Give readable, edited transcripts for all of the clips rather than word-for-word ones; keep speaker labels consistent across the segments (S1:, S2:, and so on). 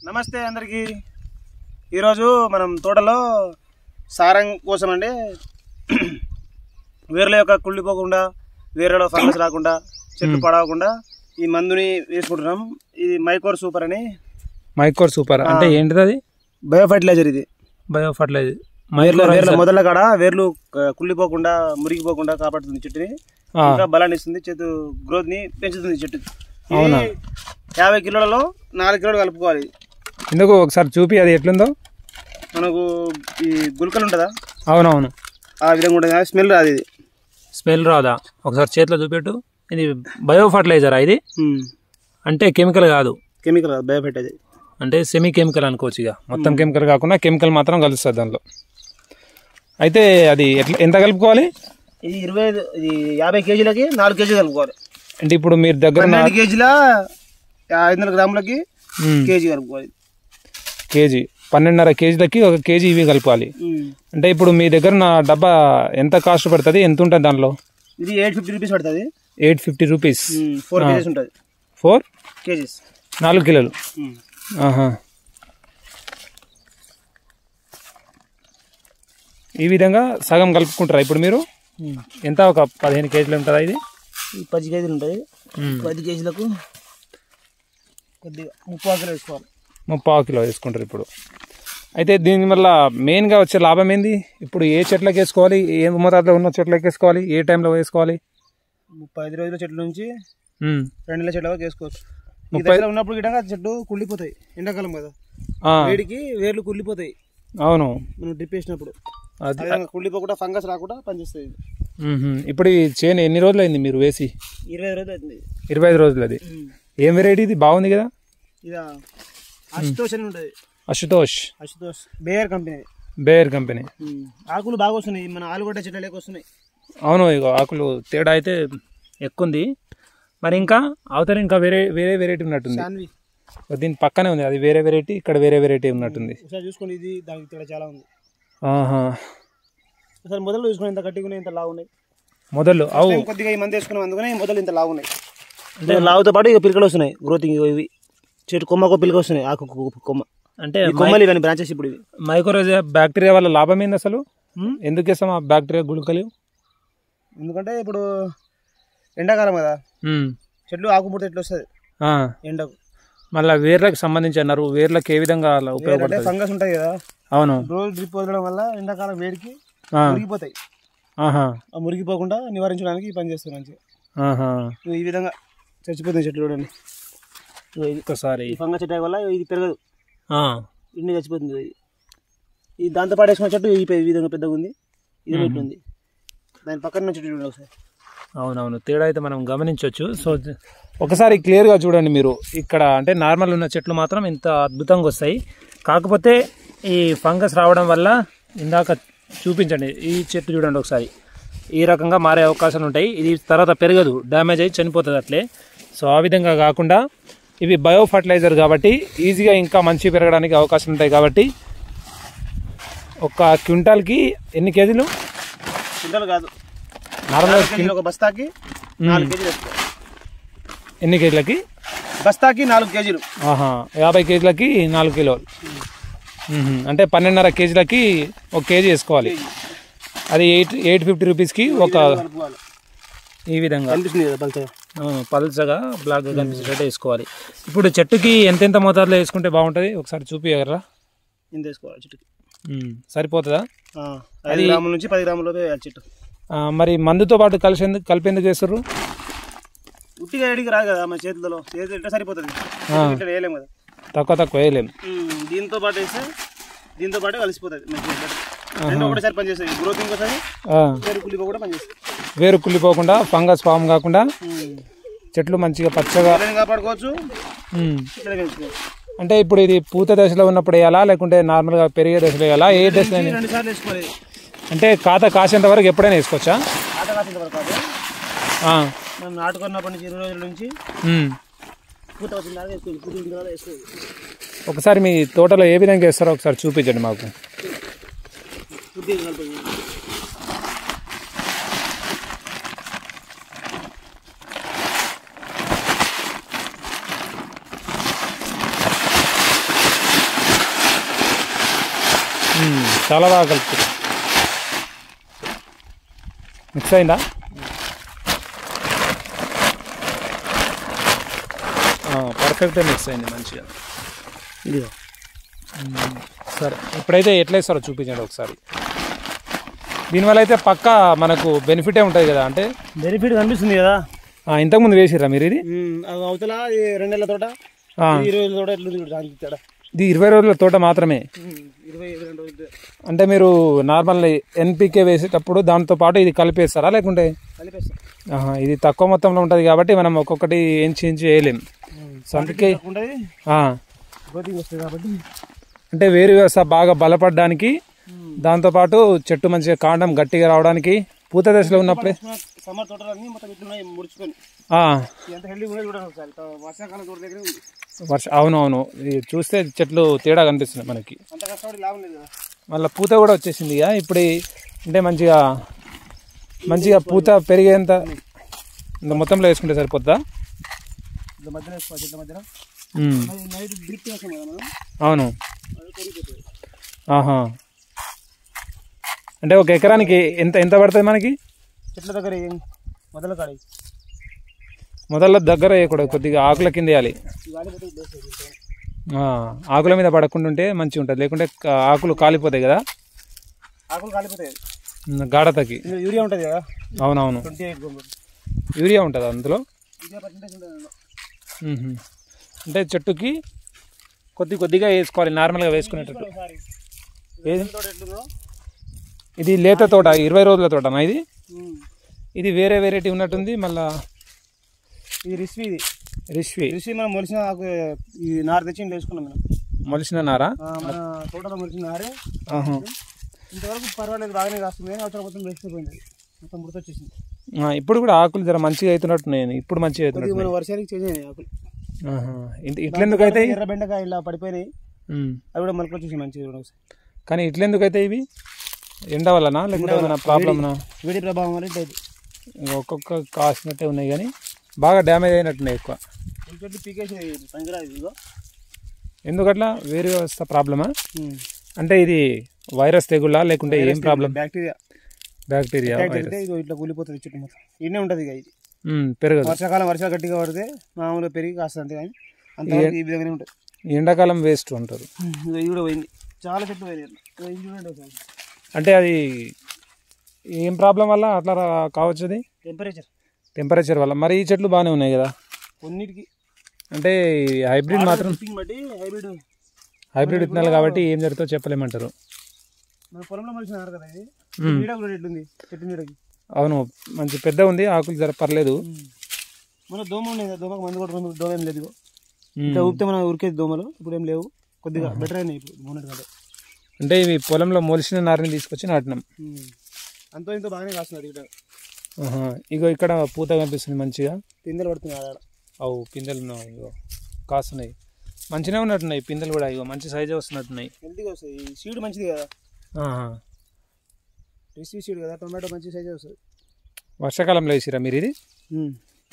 S1: నమస్తే అందరికి। ఈరోజు మనం తోటలో సారం కోసం అండి వేర్ల యొక్క కుళ్ళిపోకుండా వేర్లలో ఫంగస్ రాకుండా చెట్లు పడవకుండా ఈ మందుని వేసుకుంటున్నాం। ఇది మైకోర్ సూపర్ అని।
S2: మైకోర్ సూపర్ అంటే ఏంటిది? అది
S1: బయో ఫర్టిలైజర్। ఇది
S2: బయో ఫర్టిలైజర్
S1: వేర్ల మొదల కాడ వేర్లు కుళ్ళిపోకుండా మురిగిపోకుండా కాపాడుతుంది చెట్టుని, ఇంకా బలాన్ని ఇస్తుంది, చెట్టు గ్రోత్ ని పెంచుతుంది చెట్టు। 50 కిలోలలో 4 కిలోలు కలుపుకోవాలి।
S2: ఎందుకు ఒకసారి చూపి అది ఎట్లుందో।
S1: మనకు ఈ గుల్కలు ఉంటుందా?
S2: అవునవును,
S1: ఆ విధంగా ఉంటుంది। స్మెల్ రాదు, ఇది
S2: స్మెల్ రాదా? ఒకసారి చేతిలో చూపెట్టు। ఇది బయో ఫర్టిలైజరా? ఇది అంటే కెమికల్ కాదు?
S1: కెమికల్ కాదు, బయో ఫర్టిలైజర్
S2: అంటే సెమీ కెమికల్ అనుకోవచ్చు। ఇక మొత్తం కెమికల్ కాకుండా కెమికల్ మాత్రం కలుస్తుంది దాంట్లో। అయితే అది ఎంత కలుపుకోవాలి?
S1: ఇది 50 కేజీలకి 4 కేజీలు కలుపుకోవాలి।
S2: అంటే ఇప్పుడు మీరు దగ్గర
S1: 12 కేజీల 500 గ్రాములకి కేజీ కలుపుకోవాలి।
S2: కేజీ 12.5 కేజీలకి 1 కేజీ ఇవి కలపాలి। అంటే ఇప్పుడు మీ దగ్గర నా డబ్బా ఎంత కాస్ట్ పడుతుంది? ఎంత ఉంటుంది దాంట్లో?
S1: ఇది 850 రూపీస్ పడుతుంది।
S2: 850 రూపీస్
S1: 4 కేజీస్ ఉంటుంది।
S2: 4
S1: కేజీస్
S2: 4 కిలోలు। ఈ విధంగా సగం కలుపుకుంటారా ఇప్పుడు మీరు? ఎంత ఒక 15 కేజీలు ఉంటుందా? ఇది
S1: 10 కేజీలు ఉంటుంది। 10 కేజీలకు కొద్దిగా 30 కిలో వేసుకోవాలి।
S2: 30 కిలో వేసుకుంటారు ఇప్పుడు। అయితే దీనివల్ల మెయిన్గా వచ్చే లాభం ఏంది? ఇప్పుడు ఏ చెట్లకు వేసుకోవాలి? ఏ మోతాదులో ఉన్న చెట్లకు వేసుకోవాలి? ఏ టైంలో వేసుకోవాలి?
S1: 35 రోజుల చెట్ల నుంచి 2 నెలల చెట్ల వరకు వేసుకోవచ్చు। 30 ఉన్నప్పుడు గిటంగా చెట్టు కుళ్ళిపోతాయి, ఎండాకాలం కదా, వేడికి వేర్లు కుళ్ళిపోతాయి।
S2: అవును,
S1: మనం డ్రిప్ వేసినప్పుడు కుళ్ళిపోకుండా ఫంగస్ రాకుండా పనిచేస్తుంది।
S2: ఇప్పుడు ఈ చేను ఎన్ని రోజులు అయింది మీరు వేసి?
S1: 25 రోజులు అవుతుంది।
S2: 25 రోజులు। అది ఏం వెరైటీ? ఇది బాగుంది కదా।
S1: ఇది అశుతోష్ అని ఉంటుంది।
S2: Ashutosh
S1: Bayer company.
S2: Bayer company
S1: ఆకులు బాగా వస్తున్నాయి, మన ఆలుగడ్డ చెట్లకి వస్తున్నాయి।
S2: అవును, ఇక ఆకులు తేడా అయితే ఎక్కువ ఉంది। మరి ఇంకా అవతల ఇంకా వేరే వెరైటీ ఉన్నట్టుంది। దీని పక్కనే ఉంది, అది వేరే వెరైటీ, ఇక్కడ వేరే వెరైటీ ఉన్నట్టుంది।
S1: ఒకసారి చూసుకోండి, ఇది దానికి తేడా చాలా ఉంది। ఒకసారి మొదలు చూసుకుని ఇంత గట్టిగా ఉన్నాయి, ఇంత లావు ఉన్నాయి
S2: మొదలు।
S1: కొద్దిగా ఈ మంది వేసుకున్నాం అందుకని మొదలు ఇంత లావు ఉన్నాయి। అంటే లావుతో పాటు ఇక పిలకలు వస్తున్నాయి, గ్రోతింగ్ ఇవి చెట్టు కొమ్మకు పిలక వస్తున్నాయి, ఆకు కొమ్మ అంటే కొమ్మలు ఇవన్నీ బ్రాంచెస్। ఇప్పుడు ఇవి
S2: మైకోరైజా బ్యాక్టీరియా వల్ల లాభం ఏంది అసలు? ఎందుకు వేస్తాం ఆ బ్యాక్టీరియా గుళికలు? ఎందుకంటే
S1: ఇప్పుడు ఎండాకాలం కదా, చెట్లు ఆకుముడత ఎట్లా వస్తుంది ఎండకు,
S2: మళ్ళీ వేర్లకు సంబంధించి అన్నారు, వేర్లకు ఏ విధంగా ఉపయోగపడుతుంది?
S1: ఫంగస్ ఉంటుంది కదా,
S2: అవును,
S1: రోజు డ్రిప్ వదలడం వల్ల ఎండాకాలం వేడికి మురిగిపోతాయి। మురిగిపోకుండా నివారించడానికి పని చేస్తుంది మంచిగా। ఈ విధంగా చచ్చిపోతుంది చెట్లు, చూడండి
S2: ఒకసారి
S1: ఫంగస్ అటాక్ వల్ల ఇది పెరగదు, ఇన్ని చచ్చిపోతుంది। ఇది దాంతో పాటు వేసుకున్న చెట్టు ఈ విధంగా పెద్దగా ఉంది, ఇది ఉంది, దాని పక్కన చెట్టు చూడండి ఒకసారి।
S2: అవునవును, తేడా అయితే మనం గమనించవచ్చు। సో ఒకసారి క్లియర్గా చూడండి మీరు, ఇక్కడ అంటే నార్మల్ ఉన్న చెట్లు మాత్రం ఇంత అద్భుతంగా వస్తాయి, కాకపోతే ఈ ఫంగస్ రావడం వల్ల ఇందాక చూపించండి ఈ చెట్టు చూడండి ఒకసారి, ఈ రకంగా మారే అవకాశాలు ఉంటాయి। ఇది తర్వాత పెరగదు, డ్యామేజ్ అయ్యి చనిపోతుంది అట్లే। సో ఆ విధంగా కాకుండా ఇవి బయో ఫర్టిలైజర్ కాబట్టి ఈజీగా ఇంకా మంచి పెరగడానికి అవకాశం ఉంటాయి। కాబట్టి ఒక క్వింటాల్కి ఎన్ని కేజీలు?
S1: క్వింటాల్ కాదు,
S2: నార్మల్
S1: ఒక బస్తాకి 4 కేజీలు।
S2: ఎన్ని కేజీలకి?
S1: బస్తాకి 4 కేజీలు।
S2: 50 కేజీలకి 4 కిలోలు, అంటే 12.5 కేజీలకి 1 కేజీ వేసుకోవాలి। అది 850 రూపీస్కి ఒక ఈ విధంగా పల్చగా బ్లాక్గా కనిపించేటట్టు వేసుకోవాలి। ఇప్పుడు చెట్టుకి ఎంతెంత మోతాదులో వేసుకుంటే బాగుంటుంది ఒకసారి చూపించగలరా?
S1: ఇంత వేసుకోవాలి చెట్టుకి,
S2: సరిపోతుందా?
S1: 5 గ్రాముల నుంచి 10 గ్రాముల చెట్టు।
S2: మరి మందుతో పాటు కలిపేందుకు వేస్తారు?
S1: ఉట్టిగా ఏడికి రాదు కదా, మన చేతుల్లో ఎట్లా సరిపోతుంది, వేయలేము కదా,
S2: తక్కువ వేయలేము।
S1: దీంతో పాటు వేస్తే దీంతో పాటు కలిసిపోతుంది, ఒకటేసారి పనిచేస్తుంది, గ్రోతింగ్ వస్తుంది, వేరు కుళ్ళిపోకుండా పనిచేస్తుంది।
S2: వేరు కుళ్ళిపోకుండా ఫంగస్ ఫామ్ కాకుండా చెట్లు మంచిగా పచ్చగా
S1: కాపాడుకోవచ్చు।
S2: అంటే ఇప్పుడు ఇది పూత దశలో ఉన్నప్పుడు వేయాలా లేకుంటే నార్మల్గా పెరిగే దశలో వేయాలా? ఏ దశలో?
S1: 2 సార్లు వేసుకోవాలి।
S2: అంటే ఖాతా కాసేంత వరకు ఎప్పుడైనా వేసుకోవచ్చా?
S1: ఖాతా కాసేంత వరకు కాదు, మనం నాటుకున్నప్పటి నుంచి 20 రోజుల నుంచి పూత వచ్చిన దాకా వేసుకోవాలి, పూత వచ్చిన తర్వాత వేసుకోవాలి।
S2: ఒకసారి మీ తోటలో ఏ విధంగా వేస్తారో ఒకసారి చూపించండి మాకు। చాలా బాగా కలుపుతుంది. మిక్స్ అయిందా? పర్ఫెక్ట్గా మిక్స్ అయింది మంచిగా.
S1: ఇదిగో
S2: సరే, ఇప్పుడైతే ఎట్లా వేస్తారో చూపించండి ఒకసారి. దీనివల్ల అయితే పక్కా మనకు బెనిఫిటే ఉంటుంది కదా. అంటే
S1: బెనిఫిట్ కనిపిస్తుంది కదా.
S2: ఇంతకుముందు వేసిర్రా మీరు ఇది?
S1: అవతల 2 నెలల తోట, 20 రోజుల తోట ఎట్లుంది తేడా.
S2: ఇది 20 రోజుల తోట మాత్రమే.
S1: 22 రోజులు.
S2: అంటే మీరు నార్మల్ ఎన్పికే వేసేటప్పుడు దాంతో పాటు ఇది కలిపేస్తారా లేకుంటే?
S1: కలిపేస్తాం.
S2: ఇది తక్కువ మొత్తంలో ఉంటుంది కాబట్టి మనం ఒక్కొక్కటి ఎంచి వేయలేం. సో అందుకే
S1: గ్రోతింగ్ వస్తుంది కాబట్టి.
S2: అంటే వేరు వ్యవస్థ బాగా బలపడడానికి, దాంతోపాటు చెట్టు మంచిగా కాండం గట్టిగా రావడానికి, పూత దశలో ఉన్నప్పుడే
S1: సమ్మర్ తోటలన్నీ మొత్తం ఇట్లున్నాయి ముడుచుకొని. ఎంత హెల్దీ ఉన్నాయి చూడండి ఒకసారి. వర్షాకాలం తోట దగ్గర ఉంది.
S2: అవునవును, చూస్తే చెట్లు తేడా కనిపిస్తున్నాయి మనకి.
S1: అంత కష్టపడి లాభం లేదు కదా.
S2: మళ్ళీ పూత కూడా వచ్చేసింది ఇక. ఇప్పుడు అంటే మంచిగా పూత పెరిగేంత మొత్తంలో వేసుకుంటే సరిపోద్దా?
S1: మధ్యలో వేసుకోవాలి, చెట్ల మధ్యలో. నైట్ డ్రిప్ చేస్తాం కదా మనం.
S2: అవును. అంటే ఒక ఎకరానికి ఎంత పడుతుంది మనకి? చెట్ల
S1: దగ్గర
S2: మొదల దగ్గర వేయకూడదు, కొద్దిగా ఆకుల కింద వేయాలి. ఆకుల మీద పడకుండా ఉంటే మంచిగా ఉంటుంది, లేకుంటే ఆకులు కాలిపోతాయి కదా.
S1: ఆకులు కాలిపోతాయి
S2: గాఢతకి.
S1: యూరియా ఉంటుంది కదా.
S2: అవునవును, యూరియా ఉంటుంది అందులో. అంటే చెట్టుకి కొద్దిగా వేసుకోవాలి, నార్మల్గా వేసుకునేటట్టు. ఇది లేత తోట, 20 రోజుల తోటనా ఇది? ఇది వేరే వెరైటీ ఉన్నట్టుంది. మళ్ళా
S1: ఇది రిష్వి మనం మొలిసిన ఈ నారు తెచ్చి వేసుకున్నాం మనం.
S2: మొలిసిన నారా?
S1: మన తోటలో మొలిసిన నారే. ఇంతవరకు పర్వాలేదు, బాగానే కాస్తుంది. అవసరం మొత్తం వేసిపోయింది, మొత్తం ముడత వచ్చేసింది.
S2: ఇప్పుడు కూడా ఆకులు జర మంచిగా అవుతున్నట్టున్నాయి. ఇప్పుడు మంచిగా అవుతున్నాయి.
S1: మన వర్షానికి చేంజ్ అయినాయి ఆకులు.
S2: ఇట్లెందుకైతే
S1: ఎర్ర బెండకాయ ఇలా పడిపోయినాయి, అవి కూడా మొలక వచ్చేసి మంచిగా.
S2: కానీ ఇట్లెందుకైతే ఇవి? ఎండ వలన లేకుంటే ఏమైనా ప్రాబ్లమ్నా?
S1: వేడి ప్రభావం వల్ల ఇట్లయితే
S2: ఒక్కొక్క కాసినట్టే ఉన్నాయి, కానీ బాగా డ్యామేజ్ అయినట్టున్నాయి ఎక్కువ. ఎందుకట్లా? వేరే వ్యవస్థ ప్రాబ్లమా? అంటే ఇది వైరస్ తెగుళ్ళ లేకుంటే ఏం ప్రాబ్లం? బ్యాక్టీరియా
S1: ఇట్లా కూలిపోతుంది చెట్టు మొత్తం. ఇన్నే ఉంటుంది ఇక. ఇది
S2: పెరగదు.
S1: వర్షాలు గట్టిగా పడితే మామూలుగా పెరిగి కాస్త అంతే, కానీ అంతవరకు ఈ విధంగానే ఉంటుంది.
S2: ఎండాకాలం వేస్ట్ ఉంటారు.
S1: ఇది కూడా పోయింది, చాలా చెట్లు పోయింది.
S2: అంటే అది ఏం ప్రాబ్లం వల్ల అట్లా కావచ్చు? అది టెంపరేచర్ వల్ల. మరి ఈ చెట్లు బాగానే ఉన్నాయి కదా
S1: కొన్నిటికి.
S2: అంటే హైబ్రిడ్ మాత్రం, హైబ్రిడ్ విత్తనాలు కాబట్టి ఏం జరుగుతుందో చెప్పలేమంటారు.
S1: మన పొలంలో మలిసినారు కదా, ఇది నీడ కూడా ఎట్లుంది చెట్టు నీడకి.
S2: అవును, మంచి పెద్ద ఉంది, ఆకులు జర పర్లేదు.
S1: మన దోమ ఉండేది, దోమకు మందు కొట్టుకుని దోమ ఏం లేదు. ఇట్లా ఊపితే మనం ఉరికేది దోమలు, ఇప్పుడు ఏం లేవు, కొద్దిగా బెటర్ అయినాయి ఇప్పుడు మొన్నటి కదా.
S2: అంటే ఇవి పొలంలో మొలిసిన నారిని తీసుకొచ్చి నాటినాం.
S1: అంతో ఇంతో బాగానే కాస్తున్నారు ఇక్కడ.
S2: ఇగో ఇక్కడ పూత కనిపిస్తుంది మంచిగా,
S1: పిందెలు పడుతున్నాయి ఆడ.
S2: అవు పిందెలు ఇగో కాస్తున్నాయి, మంచిగా ఉన్నట్టున్నాయి పిందెలు కూడా. ఇగో మంచి సైజే వస్తున్నట్టున్నాయి,
S1: హెల్తీగా వస్తాయి. సీడ్ మంచిది కదా, రిసీ సీడ్ కదా, టొమాటో మంచి సైజే వస్తుంది.
S2: వర్షాకాలంలో వేసిరా మీరు ఇది?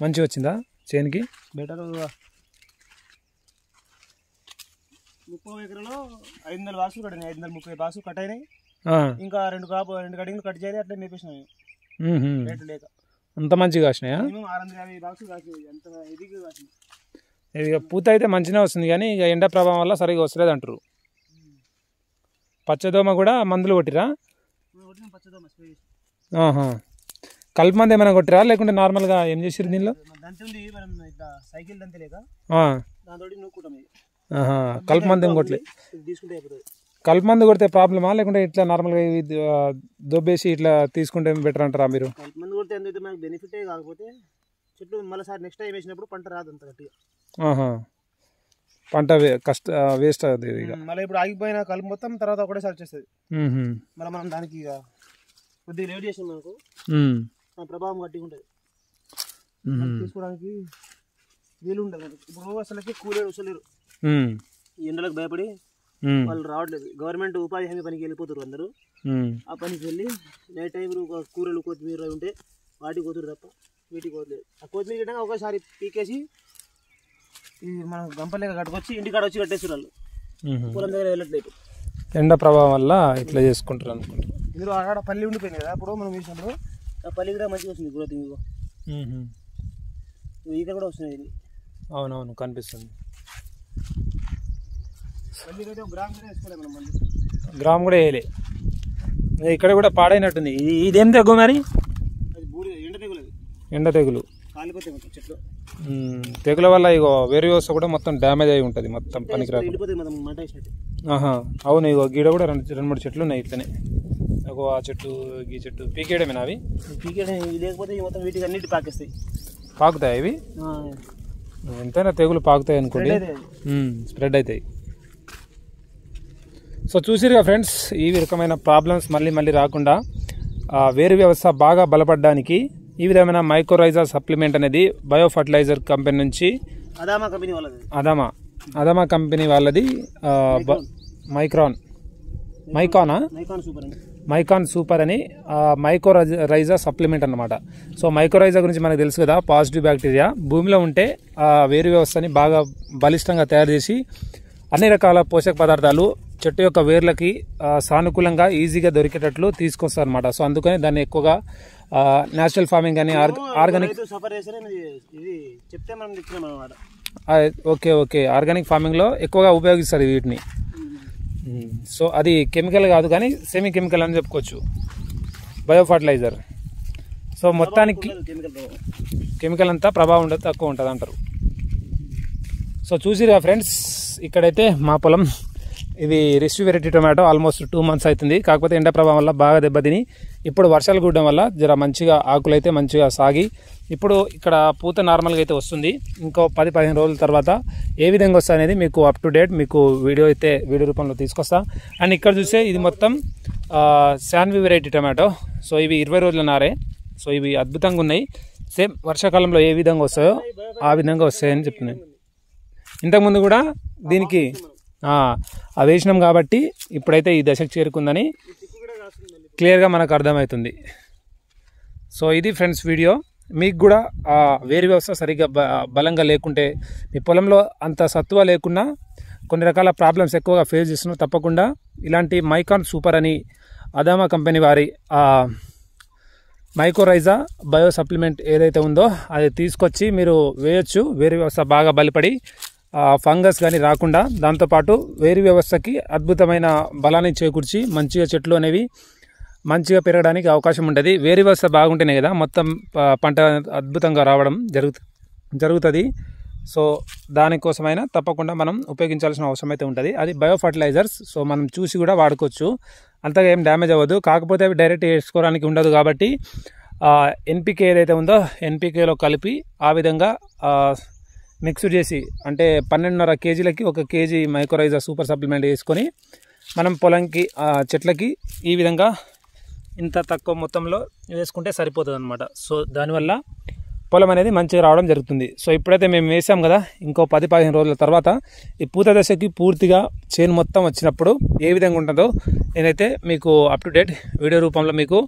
S2: మంచిగా వచ్చిందా చేనికి?
S1: బెటర్. 30 ఎకరాలో 500 బాక్సులు కట్టినాయి, 530 బాక్సులు కట్ అయినాయి. ఇంకా 2 కటింగ్లు కట్ చేయాలి, అట్లా మేపేసినాయి రేటు లేక.
S2: అంత మంచిగా కాసినాయా?
S1: 650 బాక్సులు కాసినాయి, అంత ఎదిగా కాసినాయి.
S2: ఇక పూత అయితే మంచిగా వస్తుంది, కానీ ఇక ఎండ ప్రభావం వల్ల సరిగా వస్తలేదు అంటారు. పచ్చదోమ కూడా మందులు కొట్టిరా? కలుపు మంది ఏమైనా కొట్టిరా లేకుంటే నార్మల్గా ఏం చేసిరు దీనిలో?
S1: సైకిల్ దంతే లేక
S2: కలుపు మంది ఏం కొట్టలేదు. కలుపు మందు కొడితే ప్రాబ్లమా లేకుంటే ఇట్లా నార్మల్గా దొబ్బేసి ఇట్లా తీసుకుంటే బెటర్ అంటారా మీరు?
S1: కలుపు మందు కొడితే ఎందుకంటే మనకు బెనిఫిటే, కాకపోతే చెట్లు మళ్ళీ సార్ నెక్స్ట్ టైం వేసినప్పుడు పంట రాదు అంత గట్టిగా.
S2: పంట వేస్ట్ అవుతుంది ఇక.
S1: మళ్ళీ ఇప్పుడు ఆగిపోయిన కలుపు మొత్తం తర్వాత ఒకటేసారి వచ్చేస్తుంది. మళ్ళీ మనం దానికి ఇక కొద్దిగా లేట్ చేసాం మనకు ప్రభావం గట్టిగా ఉంటుంది, తీసుకోవడానికి వీలు ఉంటుంది. ఇప్పుడు అసలుకి కూలీలు వస్తలేరు, ఎండలకు భయపడి వాళ్ళు రావట్లేదు. గవర్నమెంట్ ఉపాధి హామీ పనికి వెళ్ళిపోతారు అందరూ. ఆ పనికి వెళ్ళి నైట్ టైం కూరలు కొత్తిమీర ఉంటే వాటికి పోతురు తప్ప వీటికి పోతలేదు. ఆ కొత్తిమీర గిట్టగా ఒకసారి పీకేసి మనం గంపలేక కట్టుకొచ్చి ఇంటికాడ వచ్చి కట్టేస్తారు వాళ్ళు, పొలం దగ్గర వెళ్ళట్లేదు.
S2: ఎండ ప్రభావం వల్ల ఇట్లా చేసుకుంటారు అనుకుంటారు.
S1: ఇందులో ఆడ పల్లి ఉండిపోయింది కదా, అప్పుడు మనం వేసినప్పుడు ఆ పల్లి కూడా మంచిగా వస్తుంది గ్రోతింగ్. ఈత కూడా వస్తుంది ఇది.
S2: అవునవును కనిపిస్తుంది. గ్రామ్ కూడా వేయలే. ఇక్కడ కూడా పాడైనట్టుంది. ఇదేం తెగు మరి? ఎండ తెగులు. తెగుల వల్ల ఇగో వేరు వ్యవస్థ కూడా మొత్తం డ్యామేజ్ అయి ఉంటుంది, మొత్తం పనికిరాదు. అవును, ఇగో గీడ కూడా రెండు మూడు చెట్లు ఉన్నాయి ఇట్లనే. ఇగో ఆ చెట్టు ఈ చెట్టు పీకేయడమేనా అవి?
S1: లేకపోతే మొత్తం వీటికి అన్నిటి పాకేస్తాయి.
S2: పాకుతాయి అవి? ఎంతైనా తెగులు పాకుతాయి అనుకోండి, స్ప్రెడ్ అవుతాయి. సో చూసిరుగా ఫ్రెండ్స్, ఈ రకమైన ప్రాబ్లమ్స్ మళ్ళీ మళ్ళీ రాకుండా వేరు వ్యవస్థ బాగా బలపడడానికి ఈ విధమైన మైక్రోరైజా సప్లిమెంట్ అనేది బయో ఫర్టిలైజర్ కంపెనీ నుంచి అదామా కంపెనీ వాళ్ళది మైకాన్ సూపర్ అని మైక్రోరైజా సప్లిమెంట్ అన్నమాట. సో మైక్రోరైజా గురించి మనకు తెలుసు కదా, పాజిటివ్ బ్యాక్టీరియా భూమిలో ఉంటే వేరు వ్యవస్థని బాగా బలిష్టంగా తయారు చేసి అన్ని రకాల పోషక పదార్థాలు చెట్టు యొక్క వేర్లకి సానుకూలంగా ఈజీగా దొరికేటట్లు తీసుకొస్తారు అనమాట. సో అందుకని దాన్ని ఎక్కువగా న్యాచురల్ ఫార్మింగ్ అని ఆర్గానిక్ ఓకే ఆర్గానిక్ ఫార్మింగ్లో ఎక్కువగా ఉపయోగిస్తారు వీటిని. సో అది కెమికల్ కాదు కానీ సెమీ కెమికల్ అని చెప్పుకోవచ్చు, బయో ఫర్టిలైజర్. సో మొత్తానికి కెమికల్ అంతా ప్రభావం ఉండదు, తక్కువ ఉంటుంది అంటారు. సో చూసిరా ఫ్రెండ్స్, ఇక్కడైతే మా పొలం ఇది wrist variety tomato almost 2 months అవుతుంది. కాకపోతే ఎండ ప్రభావం వల్ల బాగా దెబ్బతిని ఇప్పుడు వర్షాలు కూడడం వల్ల జర మంచిగా ఆకులు అయితే మంచిగా సాగి ఇప్పుడు ఇక్కడ పూత నార్మల్గా అయితే వస్తుంది. ఇంకో 10-15 రోజుల తర్వాత ఏ విధంగా వస్తా అనేది మీకు అప్ టు డేట్ మీకు వీడియో రూపంలో తీసుకొస్తా. అండ్ ఇక్కడ చూస్తే ఇది మొత్తం శాన్వి వెరైటీ టొమాటో. సో ఇవి 20 రోజుల నారే. సో ఇవి అద్భుతంగా ఉన్నాయి. సేమ్ వర్షాకాలంలో ఏ విధంగా వస్తాయో ఆ విధంగా వస్తాయని చెప్తున్నాను. ఇంతకుముందు కూడా దీనికి వేసినాం కాబట్టి ఇప్పుడైతే ఈ దశకు చేరుకుందని క్లియర్గా మనకు అర్థమవుతుంది. సో ఇది ఫ్రెండ్స్ వీడియో. మీకు కూడా వేరు వ్యవస్థ సరిగ్గా బలంగా లేకుంటే, మీ పొలంలో అంత సత్తువ లేకున్నా కొన్ని రకాల ప్రాబ్లమ్స్ ఎక్కువగా ఫేస్ చేస్తున్నా, తప్పకుండా ఇలాంటి మైకాన్ సూపర్ అని అదామా కంపెనీ వారి మైక్రోరైజా బయో సప్లిమెంట్ ఏదైతే ఉందో అది తీసుకొచ్చి మీరు వేయొచ్చు. వేరు వ్యవస్థ బాగా బలపడి ఫంగస్ కానీ రాకుండా, దాంతోపాటు వేరు వ్యవస్థకి అద్భుతమైన బలాన్ని చేకూర్చి మంచిగా చెట్లు అనేవి మంచిగా పెరగడానికి అవకాశం ఉంటుంది. వేరు వ్యవస్థ బాగుంటేనే కదా మొత్తం పంట అద్భుతంగా రావడం జరుగుతుంది. సో దానికోసమైనా తప్పకుండా మనం ఉపయోగించాల్సిన అవసరం అయితే ఉంటుంది. అది బయో ఫర్టిలైజర్స్. సో మనం చూసి కూడా వాడుకోవచ్చు, అంతగా ఏం డ్యామేజ్ అవ్వదు. కాకపోతే అవి డైరెక్ట్ వేసుకోవడానికి ఉండదు కాబట్టి ఎన్పికే ఏదైతే ఉందో ఎన్పికేలో కలిపి ఆ విధంగా మిక్స్ చేసి, అంటే 12.5 kgలకి 1 kg మైక్రోరైజా సూపర్ సప్లిమెంట్ వేసుకొని మనం పొలంకి చెట్లకి ఈ విధంగా ఇంత తక్కువ మొత్తంలో వేసుకుంటే సరిపోతుంది అనమాట. సో దానివల్ల పొలం అనేది మంచిగా రావడం జరుగుతుంది. సో ఇప్పుడైతే మేము వేసాం కదా, ఇంకో 10-15 రోజుల తర్వాత ఈ పూత దశకి పూర్తిగా చేను మొత్తం వచ్చినప్పుడు ఏ విధంగా ఉంటుందో నేనైతే మీకు అప్ టు డేట్ వీడియో రూపంలో మీకు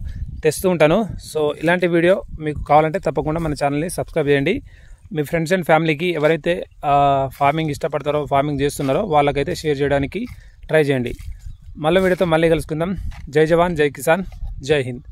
S2: తెస్తూ ఉంటాను. సో ఇలాంటి వీడియో మీకు కావాలంటే తప్పకుండా మన ఛానల్ని సబ్స్క్రైబ్ చేయండి. మీ ఫ్రెండ్స్ అండ్ ఫ్యామిలీకి ఎవరైతే ఫార్మింగ్ ఇష్టపడతారో, ఫార్మింగ్ చేస్తున్నారో వాళ్ళకైతే షేర్ చేయడానికి ట్రై చేయండి. మళ్ళీ వీడియోతో మళ్ళీ కలుసుకుందాం. జై జవాన్, జై కిసాన్, జై హింద్.